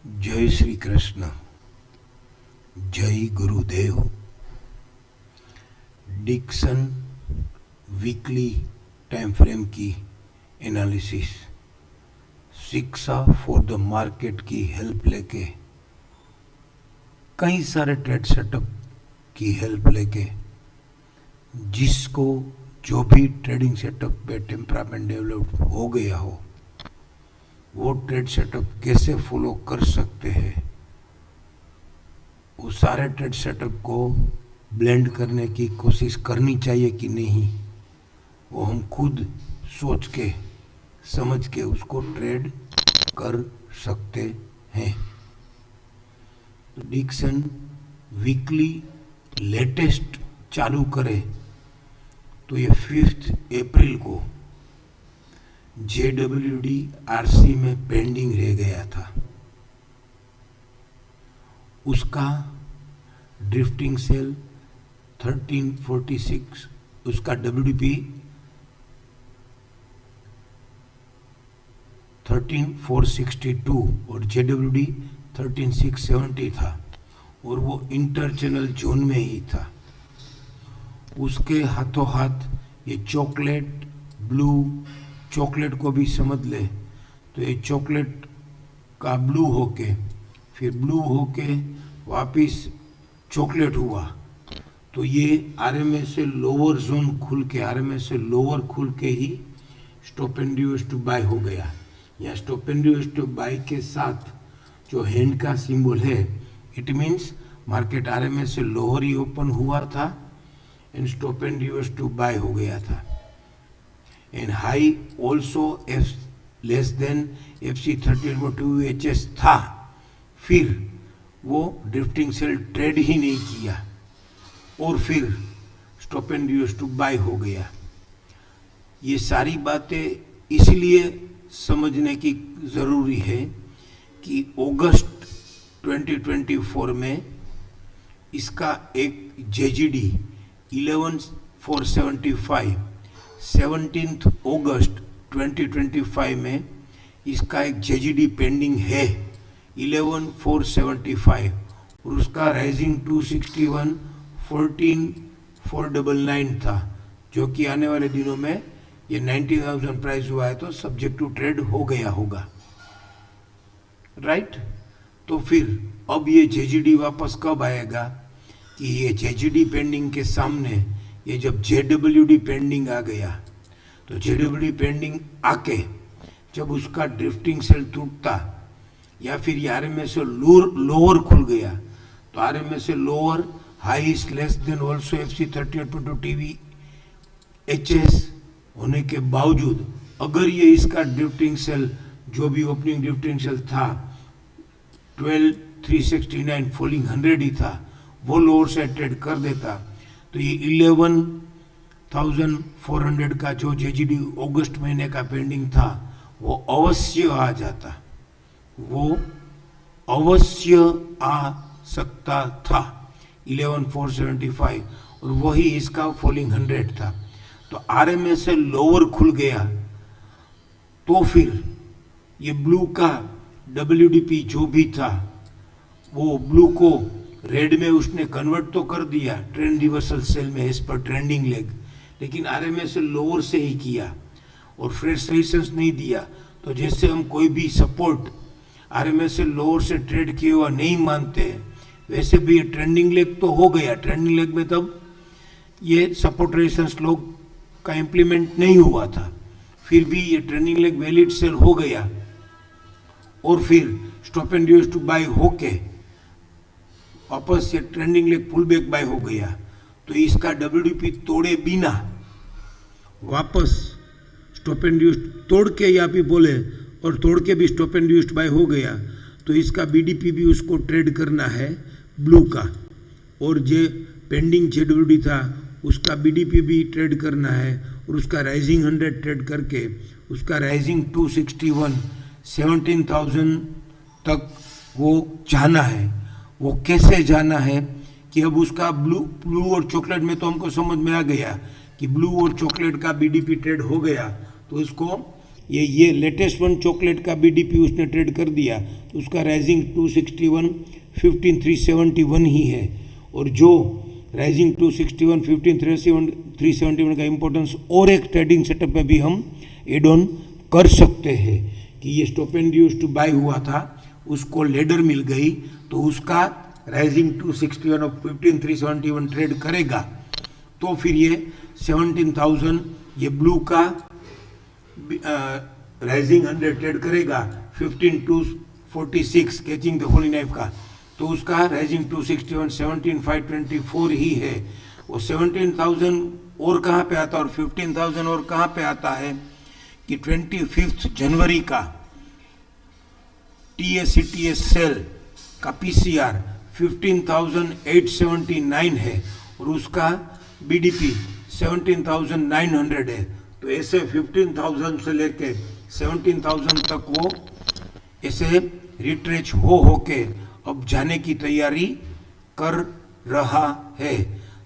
जय श्री कृष्ण, जय गुरुदेव। Dixon weekly time frame की एनालिसिस, शिक्षा फॉर द मार्केट की हेल्प लेके, कई सारे ट्रेड सेटअप की हेल्प लेके, जिसको जो भी ट्रेडिंग सेटअप पे टेम्परामेंट डेवलप हो गया हो, वो ट्रेड सेटअप कैसे फॉलो कर सकते हैं, वो सारे ट्रेड सेटअप को ब्लेंड करने की कोशिश करनी चाहिए कि नहीं, वो हम खुद सोच के समझ के उसको ट्रेड कर सकते हैं। तो डिक्सन वीकली लेटेस्ट चालू करे तो ये 5 अप्रैल को JWD-RC में पेंडिंग रह गया था। उसका ड्रिफ्टिंग सेल 1346, उसका WDP 13462 और JWD 13670 था, और वो इंटर चैनल जोन में ही था। उसके हाथों हाथ ये चॉकलेट ब्लू, चॉकलेट को भी समझ ले तो ये चॉकलेट का ब्लू होके फिर ब्लू होके वापिस चॉकलेट हुआ, तो ये RMA से लोअर जोन खुल के, RMA से लोअर खुल के ही stop and use to buy हो गया। या stop and use to buy के साथ जो हैंड का सिंबल है, इट मीन्स मार्केट RMA से लोअर ही ओपन हुआ था and stop and use to buy हो गया था। And high also less than FC30 HS था, फिर वो ड्रिफ्टिंग सेल ट्रेड ही नहीं किया और फिर stop and use to buy हो गया। ये सारी बातें इसलिए समझने की ज़रूरी है कि अगस्त 2024 में इसका एक JGD 11475, 17 अगस्त 2025 में इसका एक JGD पेंडिंग है 11475, और उसका राइजिंग 261 14499 था, जो कि आने वाले दिनों में ये 90,000 प्राइस हुआ है तो सब्जेक्ट टू ट्रेड हो गया होगा, राइट। तो फिर अब ये JGD वापस कब आएगा कि ये JGD पेंडिंग के सामने ये जब JWD पेंडिंग आ गया, तो JWD पेंडिंग आके जब उसका ड्रिफ्टिंग सेल टूटता या फिर ये RMA से लोअर खुल गया, तो RMA से lower high is less than also FC30 HS होने के बावजूद अगर ये इसका ड्रिफ्टिंग सेल जो भी ओपनिंग ड्रिफ्टिंग सेल था 12369 फॉलिंग 100 ही था, वो लोअर से ट्रेड कर देता, तो ये 11,400 का जो JGD अगस्त महीने का पेंडिंग था वो अवश्य आ जाता, वो अवश्य आ सकता था 11,475, और वही इसका फॉलिंग 100 था। तो RMA से लोअर खुल गया तो फिर ये ब्लू का WDP जो भी था वो ब्लू को रेड में उसने कन्वर्ट तो कर दिया ट्रेंड रिवर्सल सेल में एज पर ट्रेंडिंग लेग, लेकिन RMA से लोअर से ही किया और फ्रेश रेजिस्टेंस नहीं दिया। तो जैसे हम कोई भी सपोर्ट RMA से लोअर से ट्रेड किए हुआ नहीं मानते, वैसे भी ये ट्रेंडिंग लेग तो हो गया। ट्रेंडिंग लेग में तब ये सपोर्ट रेजिस्टेंस लोग का इम्प्लीमेंट नहीं हुआ था, फिर भी ये ट्रेंडिंग लेग वैलिड सेल हो गया और फिर stop and use to buy होके वापस ये trending leg pull back buy हो गया। तो इसका WDP तोड़े बिना वापस स्टॉप एंड यूज तोड़ के, या भी बोले और तोड़ के भी स्टॉप एंड यूज बाय हो गया, तो इसका BDP भी उसको ट्रेड करना है ब्लू का, और जो पेंडिंग JWD था उसका BDP भी ट्रेड करना है, और उसका राइजिंग 100 ट्रेड करके उसका राइजिंग 261 17,000 तक वो जाना है। वो कैसे जाना है कि अब उसका ब्लू और चॉकलेट में तो हमको समझ में आ गया कि ब्लू और चॉकलेट का BDP ट्रेड हो गया, तो इसको ये लेटेस्ट वन चॉकलेट का बीडीपी उसने ट्रेड कर दिया, तो उसका राइजिंग 261 15 371 ही है। और जो राइजिंग 261 15 371 का इम्पोर्टेंस और एक ट्रेडिंग सेटअप में भी हम एड ऑन कर सकते हैं कि ये stop and use to buy हुआ था, उसको लेडर मिल गई, तो उसका राइजिंग 261 और 15 371 ट्रेड करेगा, तो फिर ये 17,000 ये ब्लू का राइजिंग 100 ट्रेड करेगा 15 246 कैचिंग द होली नाइफ का, तो उसका राइजिंग 261 17,524 ही है। वो 17,000 और कहाँ पे आता है और 15,000 और कहाँ पे आता है कि 25 जनवरी का TACTS सेल का PCR 15,879 है और उसका BDP 17,900 है। तो ऐसे 15,000 से लेके 17,000 तक वो ऐसे रिट्रेच होके अब जाने की तैयारी कर रहा है।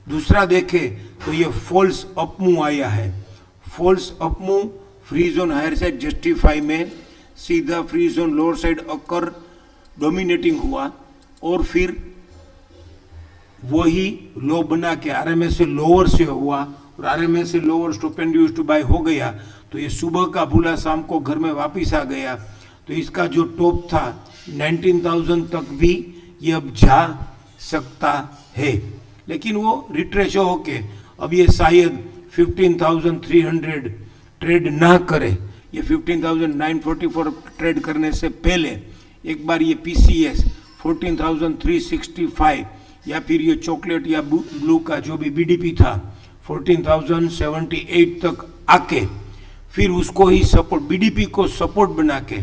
दूसरा देखे तो ये फॉल्स अपमूव आया है। False upmove freeze on higher side justify में सीधा freeze on lower side occur dominating हुआ और फिर वही लो बना के RMS से लोअर से हुआ और RMS से lower stop and use to buy हो गया, तो ये सुबह का भूला शाम को घर में वापस आ गया। तो इसका जो टॉप था 19,000 तक भी ये अब जा सकता है, लेकिन वो रिट्रेस होके अब ये शायद 15,300 ट्रेड ना करे। ये 15,944 ट्रेड करने से पहले एक बार ये PCS 14,365 या फिर ये चॉकलेट या ब्लू का जो भी BDP था 14,078 तक आके फिर उसको ही सपोर्ट BDP को सपोर्ट बना के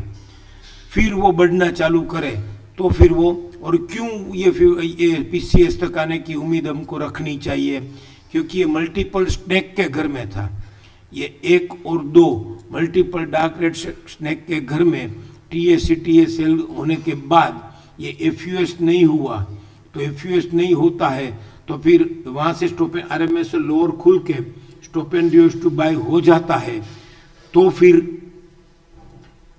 फिर वो बढ़ना चालू करे, तो फिर वो और क्यों ये PCS तक आने की उम्मीद हमको रखनी चाहिए, क्योंकि ये मल्टीपल स्नेक के घर में था। ये 1 और 2 मल्टीपल डार्क रेड स्नेक के घर में TACTS सेल होने के बाद ये FUS नहीं हुआ, तो FUS नहीं होता है तो फिर वहाँ से स्टॉप RMS से लोअर खुल के stop and use to buy हो जाता है, तो फिर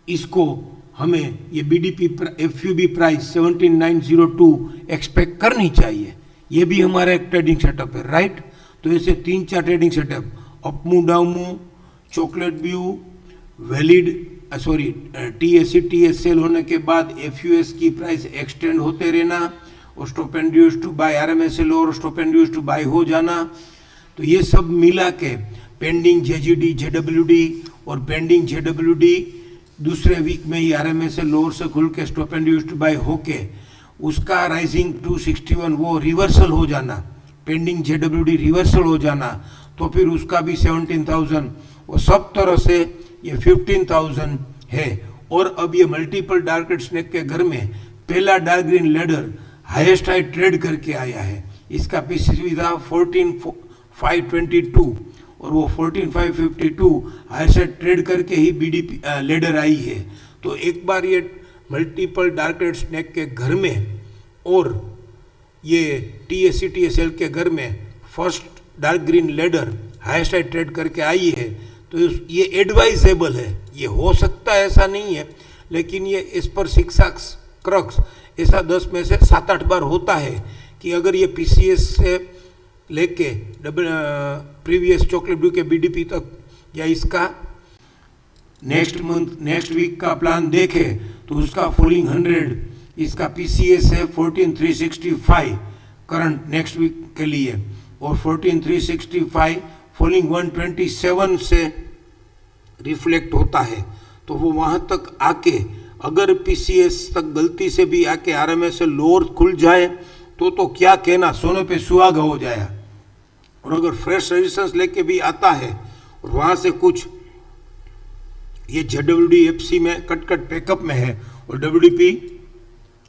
इसको हमें ये BDP FUB प्राइस 17,902 एक्सपेक्ट करनी चाहिए। ये भी हमारा एक ट्रेडिंग सेटअप है, राइट। तो ऐसे 3-4 ट्रेडिंग सेटअप अपमू डाउनमू chocolate view valid TACTS sell होने के बाद FUS की प्राइस एक्सटेंड होते रहना और stop and use to buy RMS से lower stop and use to buy हो जाना। तो ये सब मिला के पेंडिंग JGD JWD और पेंडिंग JWD दूसरे वीक में ही RMS से लोअर से खुल के stop and use to buy होके उसका राइजिंग 261 वो रिवर्सल हो जाना, पेंडिंग JWD रिवर्सल हो जाना, तो फिर उसका भी 17,000 वो सब तरह से ये 15,000 है। और अब ये मल्टीपल डार्क रेड स्नेक के घर में पहला dark green ladder highest high trade करके आया है। इसका PCS था 14,522 और वो 14,552 हायर साइड ट्रेड करके ही BDP लेडर आई है। तो एक बार ये मल्टीपल डार्क रेड स्नेक के घर में और ये TACTS सेल के घर में first dark green ladder highest high trade करके आई है, तो ये एडवाइजेबल है। ये हो सकता है ऐसा नहीं है, लेकिन ये इस पर शिक्षा क्रक्स ऐसा 10 में से 7-8 बार होता है कि अगर ये PCS से लेके प्रीवियस चॉकलेट ब्लू के BDP तक या इसका नेक्स्ट वीक का प्लान देखे तो उसका फॉलिंग 100 इसका PCS है 14,365 करंट नेक्स्ट वीक के लिए और 14,365 फॉलिंग 127 से रिफ्लेक्ट होता है। तो वो वहाँ तक आके अगर PCS तक गलती से भी आके RMS से लोअर खुल जाए तो क्या कहना, सोने पे सुहागा हो जाए। और अगर फ्रेश रेजिस्टेंस लेके भी आता है और वहाँ से कुछ ये JWD FC में कट पैकअप में है और WDP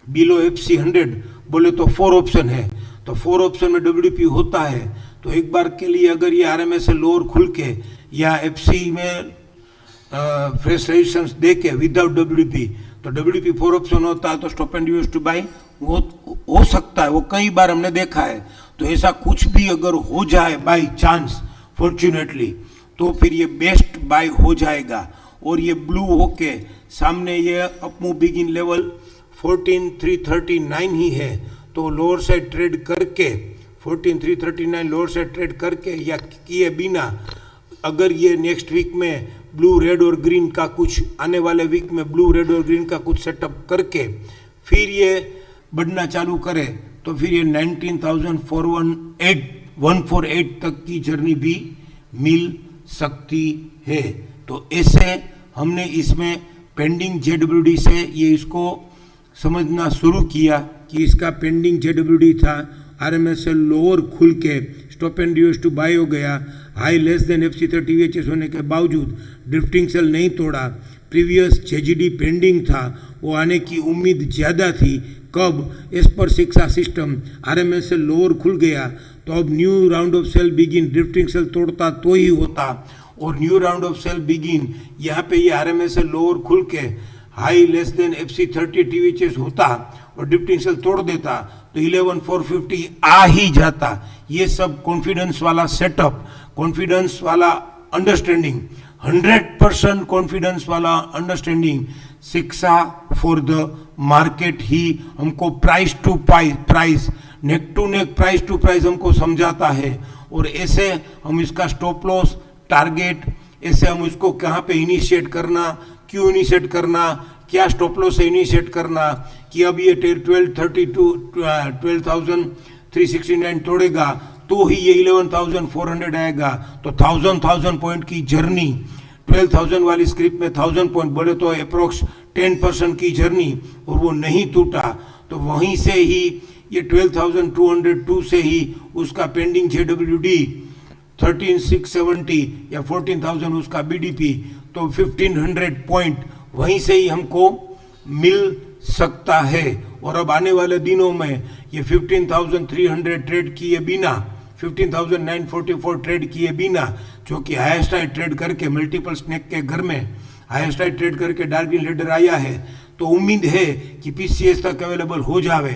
बिलो FC 100 बोले तो 4 ऑप्शन है, तो 4 ऑप्शन में WDP होता है, तो एक बार के लिए अगर ये RMS से लोअर खुल के या FC में फ्रेश रेजिस्टेंस दे के विदाउट WDP तो WDP 4 ऑप्शन होता है, तो stop and use two by हो सकता है। वो कई बार हमने देखा है। तो ऐसा कुछ भी अगर हो जाए बाय चांस फॉर्चुनेटली तो फिर ये बेस्ट बाय हो जाएगा और ये ब्लू होके सामने ये अपमूव बिगिन लेवल 14,339 ही है, तो लोअर साइड ट्रेड करके 14,339 लोअर साइड ट्रेड करके या किए बिना अगर ये नेक्स्ट वीक में ब्लू रेड और ग्रीन का कुछ आने वाले वीक में ब्लू रेड और ग्रीन का कुछ सेटअप करके फिर ये बढ़ना चालू करे तो फिर ये 19,148 तक की जर्नी भी मिल सकती है। तो ऐसे हमने इसमें पेंडिंग जेडब्ल्यूडी से ये इसको समझना शुरू किया कि इसका पेंडिंग जेडब्ल्यूडी था, आरएमएसएल लोअर खुल के stop and use to buy हो गया, high less than FC30 VHS होने के बावजूद ड्रिफ्टिंग सेल नहीं तोड़ा, प्रीवियस जेजीडी पेंडिंग था, वो आने की उम्मीद ज़्यादा थी। कब एज पर शिक्षा सिस्टम आरएमएसएल लोअर खुल गया तो अब new round of sell begin, drifting sell तोड़ता तो ही होता, और new round of sell begin यहाँ पे ये आरएमएसएल लोअर खुल के high less than FC30 TVHS होता और ड्रिफ्टिंग सेल तोड़ देता तो 11,450 आ ही जाता। ये सब कॉन्फिडेंस वाला सेटअप, कॉन्फिडेंस वाला अंडरस्टैंडिंग, 100% कॉन्फिडेंस वाला अंडरस्टैंडिंग शिक्षा फॉर द मार्केट ही हमको price to price, neck to neck, price to price हमको समझाता है। और ऐसे हम इसका स्टॉप लॉस, टारगेट, ऐसे हम इसको कहाँ पे इनिशिएट करना, क्यों इनिशिएट करना, क्या स्टॉप लॉस से इनिशिएट करना, कि अब ये 12,369 तोड़ेगा तो ही ये 11,400 आएगा। तो 1,000 पॉइंट की जर्नी, 12,000 वाली स्क्रिप्ट में 1,000 पॉइंट बोले तो अप्रोक्स 10% की जर्नी, और वो नहीं टूटा तो वहीं से ही ये 12,202 से ही उसका पेंडिंग जेडब्ल्यूडी 13,670 या 14,000 उसका बीडीपी, तो 1,500 पॉइंट वहीं से ही हमको मिल सकता है। और अब आने वाले दिनों में ये 15,300 ट्रेड किए बिना, 15,944 ट्रेड किए बिना, जो कि हाईएस्ट हाई ट्रेड करके मल्टीपल स्नैक के घर में हाईएस्ट हाई ट्रेड करके डार्क ग्रीन लीडर आया है, तो उम्मीद है कि पीसीएस तक अवेलेबल हो जावे।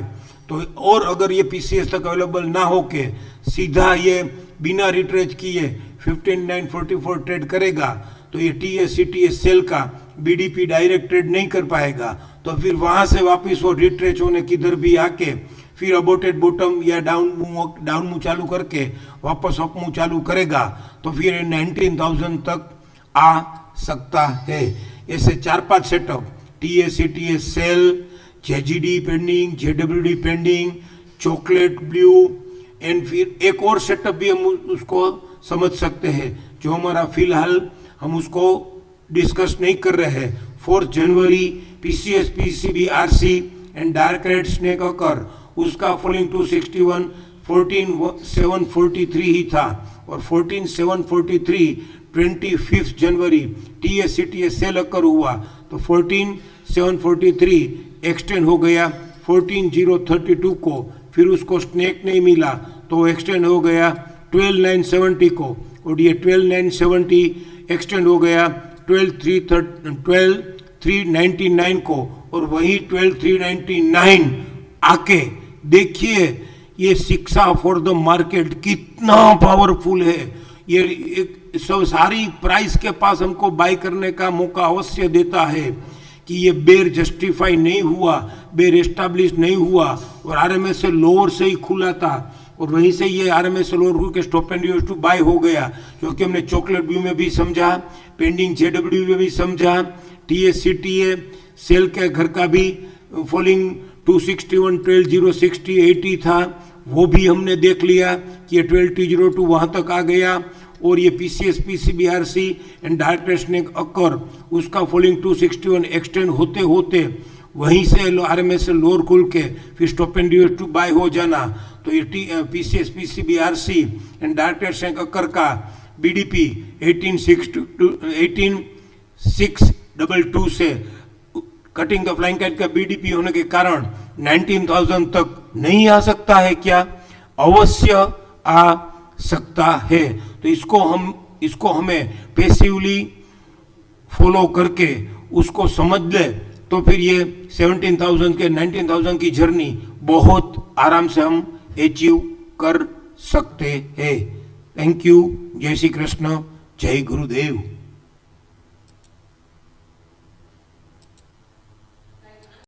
तो और अगर ये पीसीएस तक अवेलेबल ना हो के सीधा ये बिना रिट्रेच किए 15,944 ट्रेड करेगा तो ये TS/CTS सेल का बीडीपी डायरेक्ट ट्रेड नहीं कर पाएगा, तो फिर वहां से वापस वो रिट्रेच होने की दर भी आके फिर अबोटेड बॉटम या डाउन मूव चालू करके वापस अप मूव चालू करेगा, तो फिर 19,000 तक आ सकता है। ऐसे 4-5 setup, TS/CTS cell, JGD pending, JWD pending, chocolate blue, and फिर एक और सेटअप भी हम उसको समझ सकते हैं जो हमारा फिलहाल हम उसको डिस्कस नहीं कर रहे हैं। 4 जनवरी PCS PCB RC and dark red snake occur, उसका फॉलिंग 261 14,743 ही था, और 14,743 25 जनवरी TS/CTS सेल अकर हुआ तो 14,743 एक्सटेंड हो गया 14,032 को, फिर उसको स्नेक नहीं मिला तो एक्सटेंड हो गया 12,970 को, और ये 12,970 एक्सटेंड हो गया 12,399 को, और वही 12,399 आके देखिए ये शिक्षा फॉर द मार्केट कितना पावरफुल है। ये एक सारी प्राइस के पास हमको बाय करने का मौका अवश्य देता है कि ये बेर जस्टिफाई नहीं हुआ, बेर एस्टैब्लिश नहीं हुआ, और आरएमएस लोअर से ही खुला था, और वहीं से ये आरएमएस लोअर के stop and use to buy हो गया, क्योंकि हमने चॉकलेट व्यू में भी समझा, पेंडिंग जेडब्ल्यू में भी समझा, TS/CTS सेल के घर का भी फॉलिंग 261 12,060 80 था, वो भी हमने देख लिया कि ये 12,202 वहाँ तक आ गया, और ये PCS PCBRC and dark red snake occur, उसका फॉलिंग 261 एक्सटेंड होते होते वहीं से आरएमएस लोअर खुल के फिर stop and use to buy हो जाना, तो ये PCS PCBRC and dark red snake occur का बीडीपी 18,622 से कटिंग द फ्लाइंग काइट का बीडीपी होने के कारण 19,000 तक नहीं आ सकता है क्या? अवश्य आ सकता है। तो इसको हमें पैसिवली फॉलो करके उसको समझ ले तो फिर ये 17,000 के 19,000 की जर्नी बहुत आराम से हम अचीव कर सकते हैं। Thank you. जय श्री कृष्ण, जय गुरुदेव।